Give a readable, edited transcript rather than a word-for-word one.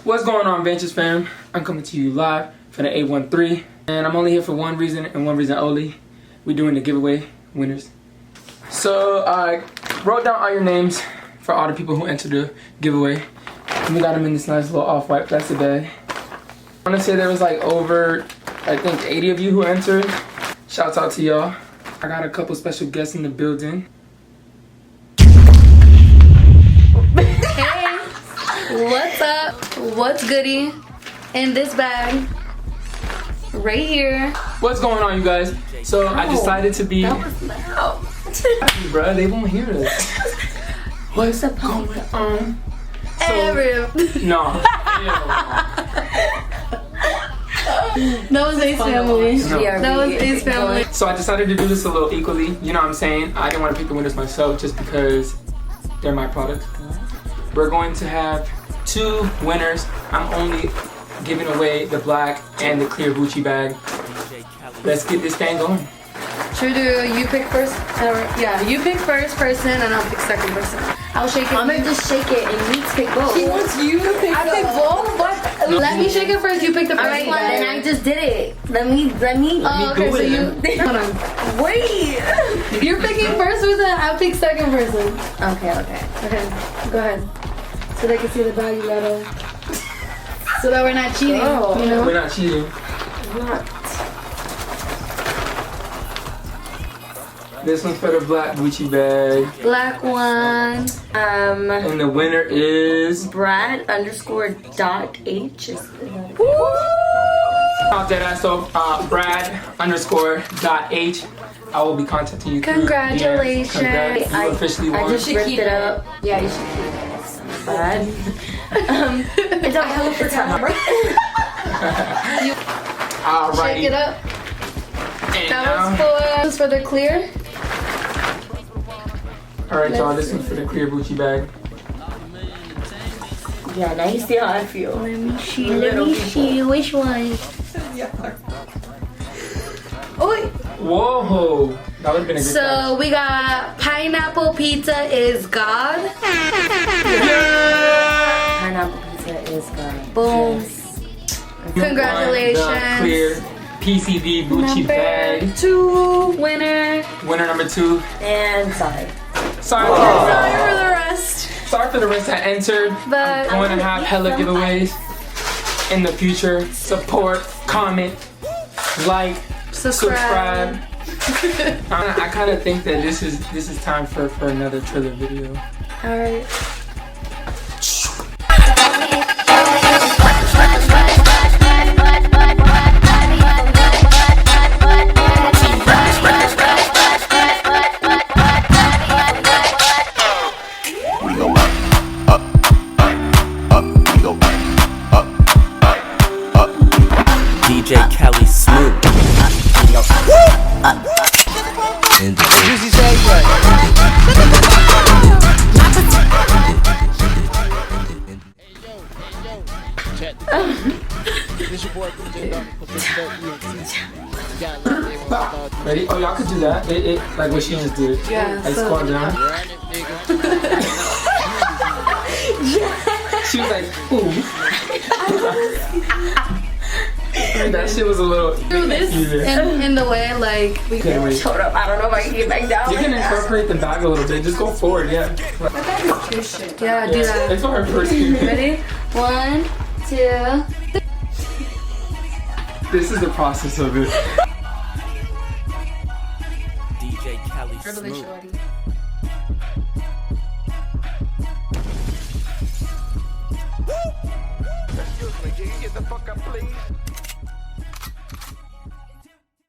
What's going on, VNCHEZ fam? I'm coming to you live for the 813, and I'm only here for one reason and one reason only. We're doing the giveaway winners. So I wrote down all your names for all the people who entered the giveaway, and we got them in this nice little off-white plastic bag. I want to say there was like over, I think, 80 of you who entered. Shouts out to y'all. I got a couple special guests in the building. Hey, what's up? What's goody? In this bag, right here. What's going on, you guys? So I decided to be. That was loud. Bruh, they won't hear us. What's going on? So, no. That was Ace family. No. That was Ace family. So I decided to do this a little equally. You know what I'm saying? I didn't want to pick the winners myself just because they're my product. We're going to have two winners. I'm only giving away the black and the clear Gucci bag. Let's get this thing going. Should we do you pick first? Yeah, you pick first person and I'll pick second person. I'll shake it. I'm gonna just shake it and you pick both. She wants you to pick I pick both? What? No. Let me shake it first, you pick the first Alright, one. then I just did it. Let me. Oh, okay, do so it, you... Hold on. Wait. You're picking first person, I'll pick second person. Okay. Okay, go ahead. So they can see the bag you gotta... So that we're not cheating, you know? We're not cheating. This one's for the black Gucci bag. Black one. And the winner is... Brad_.h. So Brad_.h. I will be contacting you. Congratulations. Congrats. You officially won. I just ripped it up. Yeah, you should keep it. Bad. It's a hell of a time. Alrighty. Shake it up. And That was for the clear. Alright, y'all. This one's for the clear Gucci bag. Yeah, now you see how I feel. Let me see. Which one? Oh, Whoa. That would have been a good so we got pineapple pizza is God. Pineapple pizza is good. Boom. catch. Congratulations. The clear PCV Gucci bag. Number 2 winner. Winner number 2. And sorry. Sorry Sorry for the rest. Sorry for the rest that entered. But I'm going to have hella giveaways in the future. Support, comment, like, subscribe. I kind of think that this is time for another Triller video. All right. DJ Kelly Smooth. Juicy say This your boy Ready? Oh, y'all could do that. It like what she just did. Yeah. Like squat down. She was like, ooh. That shit was a little Do this in the way like we Okay, can. wait. Hold up, I don't know if I can get back down. You can incorporate the bag a little bit. Just go forward, yeah. Yeah, do that. It's our first game. Ready? 1, 2. This is the process of it. DJ Kelly Really Smooth. shorty. Excuse me, can you get the fuck up, please?